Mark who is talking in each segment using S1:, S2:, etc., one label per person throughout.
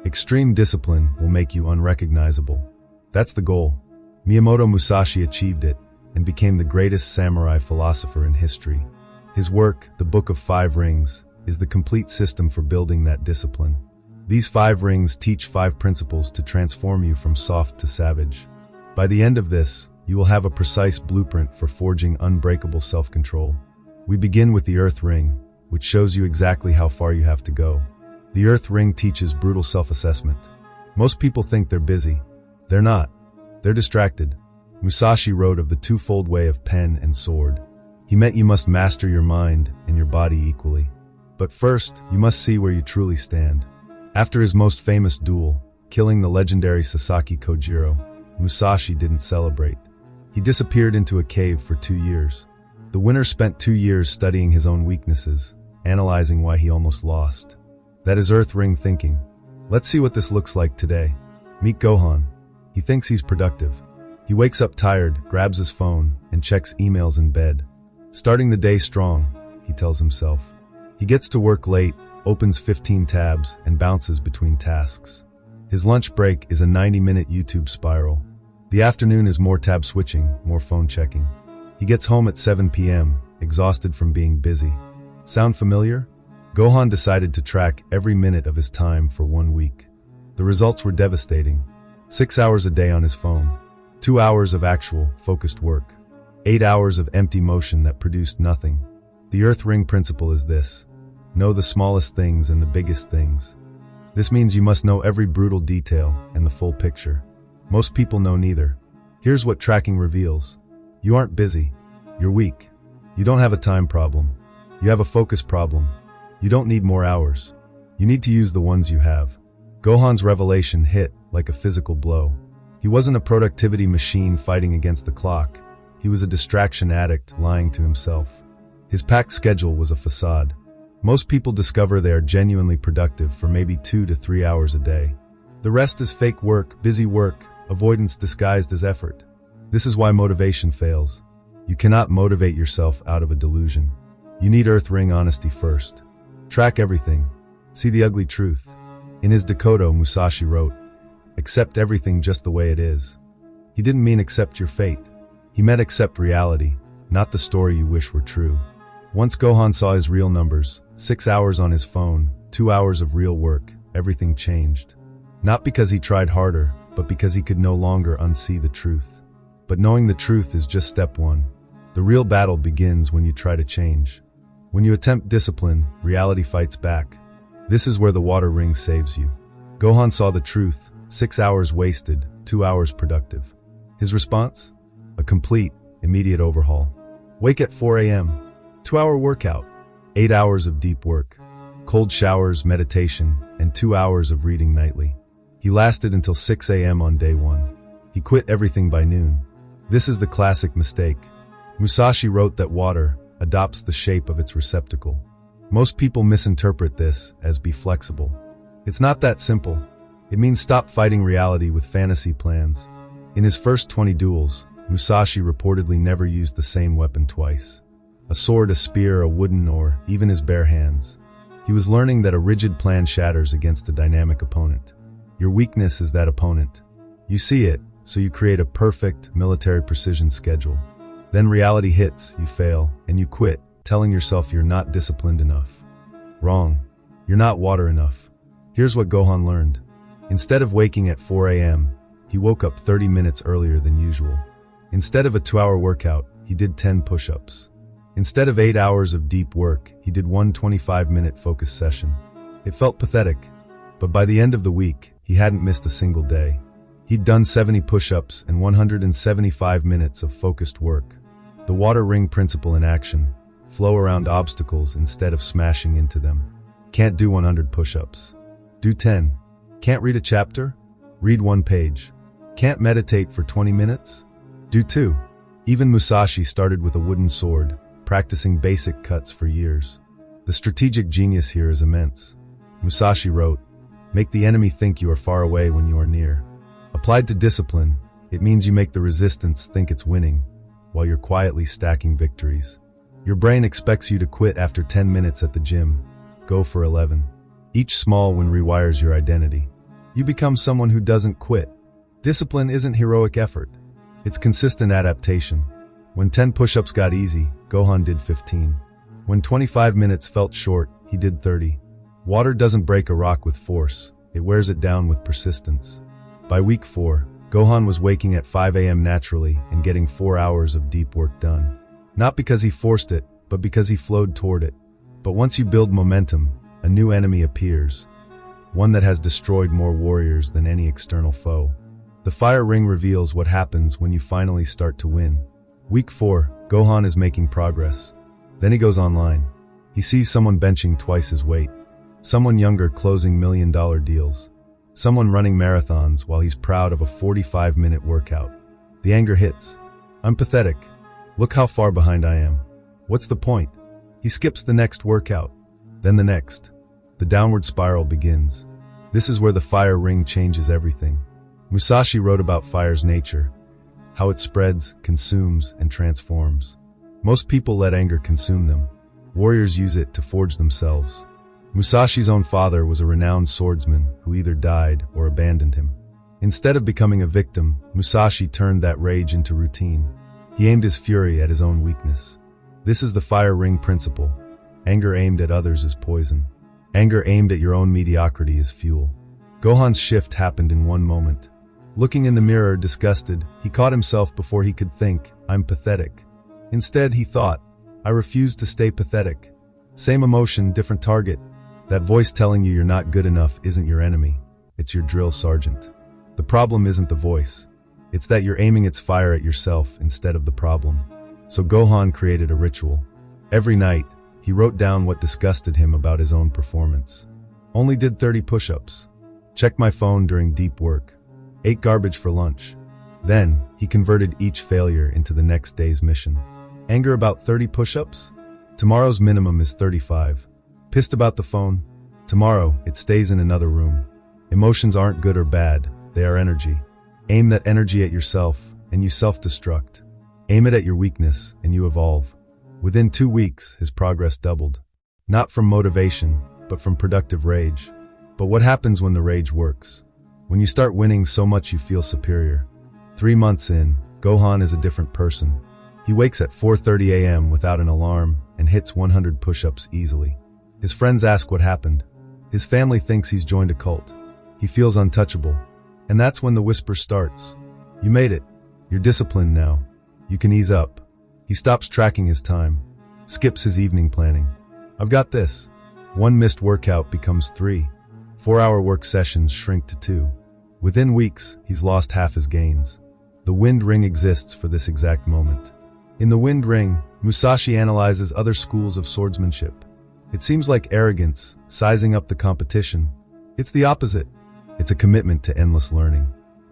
S1: Extreme discipline will make you unrecognizable. That's the goal. Miyamoto Musashi achieved it and became the greatest samurai philosopher in history. His work, The Book of Five Rings, is the complete system for building that discipline. These 5 rings teach 5 principles to transform you from soft to savage. By the end of this, you will have a precise blueprint for forging unbreakable self-control. We begin with the Earth Ring, which shows you exactly how far you have to go. The Earth Ring teaches brutal self-assessment. Most people think they're busy. They're not. They're distracted. Musashi wrote of the twofold way of pen and sword. He meant you must master your mind and your body equally. But first, you must see where you truly stand. After his most famous duel, killing the legendary Sasaki Kojiro, Musashi didn't celebrate. He disappeared into a cave for 2 years. The winner spent 2 years studying his own weaknesses, analyzing why he almost lost. That is Earth Ring thinking. Let's see what this looks like today. Meet Gohan. He thinks he's productive. He wakes up tired, grabs his phone, and checks emails in bed. Starting the day strong, he tells himself. He gets to work late, opens 15 tabs, and bounces between tasks. His lunch break is a 90-minute YouTube spiral. The afternoon is more tab switching, more phone checking. He gets home at 7 p.m., exhausted from being busy. Sound familiar? Gohan decided to track every minute of his time for 1 week. The results were devastating. 6 hours a day on his phone. 2 hours of actual, focused work. 8 hours of empty motion that produced nothing. The Earth Ring principle is this. Know the smallest things and the biggest things. This means you must know every brutal detail and the full picture. Most people know neither. Here's what tracking reveals. You aren't busy. You're weak. You don't have a time problem. You have a focus problem. You don't need more hours. You need to use the ones you have. Gohan's revelation hit like a physical blow. He wasn't a productivity machine fighting against the clock. He was a distraction addict lying to himself. His packed schedule was a facade. Most people discover they are genuinely productive for maybe 2 to 3 hours a day. The rest is fake work, busy work, avoidance disguised as effort. This is why motivation fails. You cannot motivate yourself out of a delusion. You need Earth Ring honesty first. Track everything. See the ugly truth. In his Dakota, Musashi wrote, "Accept everything just the way it is." He didn't mean accept your fate. He meant accept reality, not the story you wish were true. Once Gohan saw his real numbers, 6 hours on his phone, 2 hours of real work, everything changed. Not because he tried harder, but because he could no longer unsee the truth. But knowing the truth is just step 1. The real battle begins when you try to change. When you attempt discipline, reality fights back. This is where the water ring saves you. Gohan saw the truth, 6 hours wasted, 2 hours productive. His response? A complete, immediate overhaul. Wake at 4 a.m. 2-hour workout, 8 hours of deep work, cold showers, meditation, and 2 hours of reading nightly. He lasted until 6 a.m. on day 1. He quit everything by noon. This is the classic mistake. Musashi wrote that water adopts the shape of its receptacle. Most people misinterpret this as be flexible. It's not that simple. It means stop fighting reality with fantasy plans. In his first 20 duels, Musashi reportedly never used the same weapon twice. A sword, a spear, a wooden, or even his bare hands. He was learning that a rigid plan shatters against a dynamic opponent. Your weakness is that opponent. You see it, so you create a perfect, military precision schedule. Then reality hits, you fail, and you quit, telling yourself you're not disciplined enough. Wrong. You're not water enough. Here's what Gohan learned. Instead of waking at 4 a.m., he woke up 30 minutes earlier than usual. Instead of a 2-hour workout, he did 10 push-ups. Instead of 8 hours of deep work, he did one 25-minute focus session. It felt pathetic, but by the end of the week, he hadn't missed a single day. He'd done 70 push-ups and 175 minutes of focused work. The water ring principle in action. Flow around obstacles instead of smashing into them. Can't do 100 push-ups. Do 10. Can't read a chapter? Read 1 page. Can't meditate for 20 minutes? Do 2. Even Musashi started with a wooden sword, practicing basic cuts for years. The strategic genius here is immense. Musashi wrote, "Make the enemy think you are far away when you are near." Applied to discipline, it means you make the resistance think it's winning, while you're quietly stacking victories. Your brain expects you to quit after 10 minutes at the gym. Go for 11. Each small win rewires your identity. You become someone who doesn't quit. Discipline isn't heroic effort. It's consistent adaptation. When 10 push-ups got easy, Gohan did 15. When 25 minutes felt short, he did 30. Water doesn't break a rock with force. It wears it down with persistence. By week 4, Gohan was waking at 5 a.m. naturally and getting 4 hours of deep work done. Not because he forced it, but because he flowed toward it. But once you build momentum, a new enemy appears. One that has destroyed more warriors than any external foe. The fire ring reveals what happens when you finally start to win. Week 4, Gohan is making progress. Then he goes online. He sees someone benching twice his weight. Someone younger closing million-dollar deals. Someone running marathons while he's proud of a 45-minute workout. The anger hits. I'm pathetic. Look how far behind I am. What's the point? He skips the next workout. Then the next. The downward spiral begins. This is where the fire ring changes everything. Musashi wrote about fire's nature, how it spreads, consumes, and transforms. Most people let anger consume them. Warriors use it to forge themselves. Musashi's own father was a renowned swordsman who either died or abandoned him. Instead of becoming a victim, Musashi turned that rage into routine. He aimed his fury at his own weakness. This is the fire ring principle. Anger aimed at others is poison. Anger aimed at your own mediocrity is fuel. Gohan's shift happened in one moment. Looking in the mirror, disgusted, he caught himself before he could think, I'm pathetic. Instead, he thought, I refuse to stay pathetic. Same emotion, different target. That voice telling you you're not good enough isn't your enemy. It's your drill sergeant. The problem isn't the voice. It's that you're aiming its fire at yourself instead of the problem. So Gohan created a ritual. Every night, he wrote down what disgusted him about his own performance. Only did 30 push-ups. Checked my phone during deep work. Ate garbage for lunch. Then, he converted each failure into the next day's mission. Anger about 30 push-ups? Tomorrow's minimum is 35. Pissed about the phone? Tomorrow, it stays in another room. Emotions aren't good or bad, they are energy. Aim that energy at yourself, and you self-destruct. Aim it at your weakness, and you evolve. Within 2 weeks, his progress doubled. Not from motivation, but from productive rage. But what happens when the rage works? When you start winning so much you feel superior. 3 months in, Gohan is a different person. He wakes at 4:30 a.m. without an alarm and hits 100 push-ups easily. His friends ask what happened. His family thinks he's joined a cult. He feels untouchable. And that's when the whisper starts. You made it. You're disciplined now. You can ease up. He stops tracking his time. Skips his evening planning. I've got this. 1 missed workout becomes 3. 4-hour work sessions shrink to 2. Within weeks, he's lost half his gains. The wind ring exists for this exact moment. In the wind ring, Musashi analyzes other schools of swordsmanship. It seems like arrogance, sizing up the competition. It's the opposite. It's a commitment to endless learning.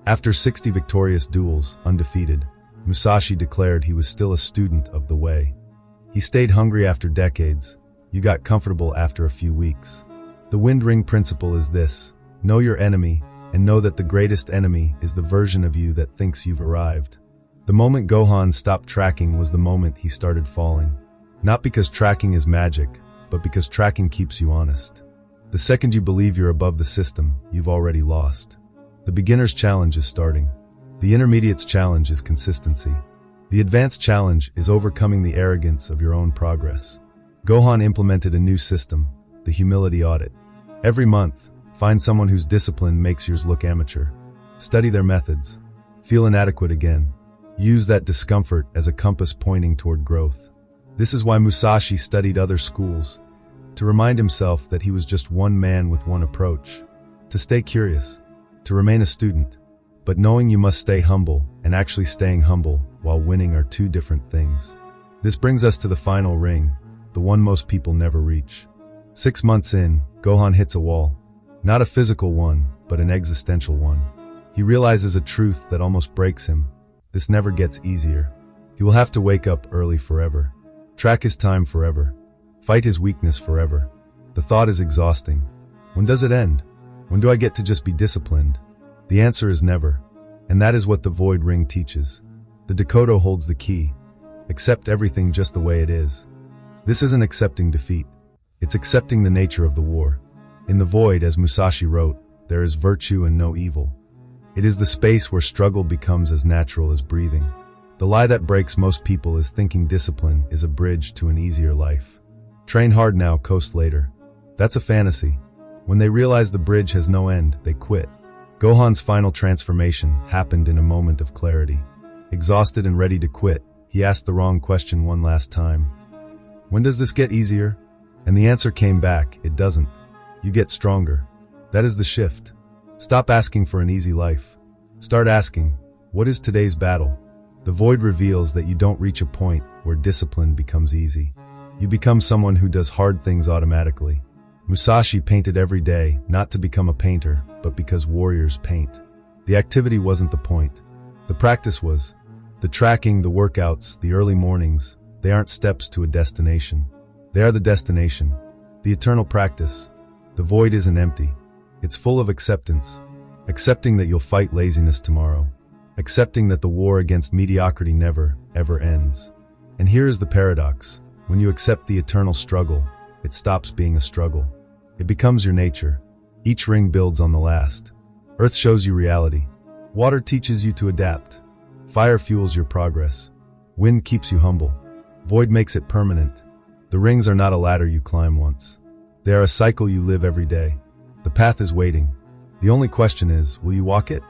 S1: After 60 victorious duels, undefeated, Musashi declared he was still a student of the way. He stayed hungry after decades. You got comfortable after a few weeks. The wind ring principle is this: know your enemy, and know that the greatest enemy is the version of you that thinks you've arrived. The moment Gohan stopped tracking was the moment he started falling. Not because tracking is magic, but because tracking keeps you honest. The second you believe you're above the system, you've already lost. The beginner's challenge is starting. The intermediate's challenge is consistency. The advanced challenge is overcoming the arrogance of your own progress. Gohan implemented a new system, the humility audit. Every month, find someone whose discipline makes yours look amateur. Study their methods. Feel inadequate again. Use that discomfort as a compass pointing toward growth. This is why Musashi studied other schools, to remind himself that he was just one man with one approach. To stay curious, to remain a student, but knowing you must stay humble and actually staying humble while winning are two different things. This brings us to the final ring, the one most people never reach. 6 months in, Gohan hits a wall. Not a physical one, but an existential one. He realizes a truth that almost breaks him. This never gets easier. He will have to wake up early forever. Track his time forever. Fight his weakness forever. The thought is exhausting. When does it end? When do I get to just be disciplined? The answer is never. And that is what the Void Ring teaches. The Dakota holds the key. Accept everything just the way it is. This isn't accepting defeat. It's accepting the nature of the war. In the Void, as Musashi wrote, there is virtue and no evil. It is the space where struggle becomes as natural as breathing. The lie that breaks most people is thinking discipline is a bridge to an easier life. Train hard now, coast later. That's a fantasy. When they realize the bridge has no end, they quit. Gohan's final transformation happened in a moment of clarity. Exhausted and ready to quit, he asked the wrong question one last time. When does this get easier? And the answer came back, it doesn't. You get stronger. That is the shift. Stop asking for an easy life. Start asking, what is today's battle? The void reveals that you don't reach a point where discipline becomes easy. You become someone who does hard things automatically. Musashi painted every day, not to become a painter, but because warriors paint. The activity wasn't the point. The practice was. The tracking, the workouts, the early mornings, they aren't steps to a destination. They are the destination. The eternal practice. The void isn't empty. It's full of acceptance. Accepting that you'll fight laziness tomorrow. Accepting that the war against mediocrity never, ever ends. And here is the paradox. When you accept the eternal struggle, it stops being a struggle. It becomes your nature. Each ring builds on the last. Earth shows you reality. Water teaches you to adapt. Fire fuels your progress. Wind keeps you humble. Void makes it permanent. The rings are not a ladder you climb once. They are a cycle you live every day. The path is waiting. The only question is, will you walk it?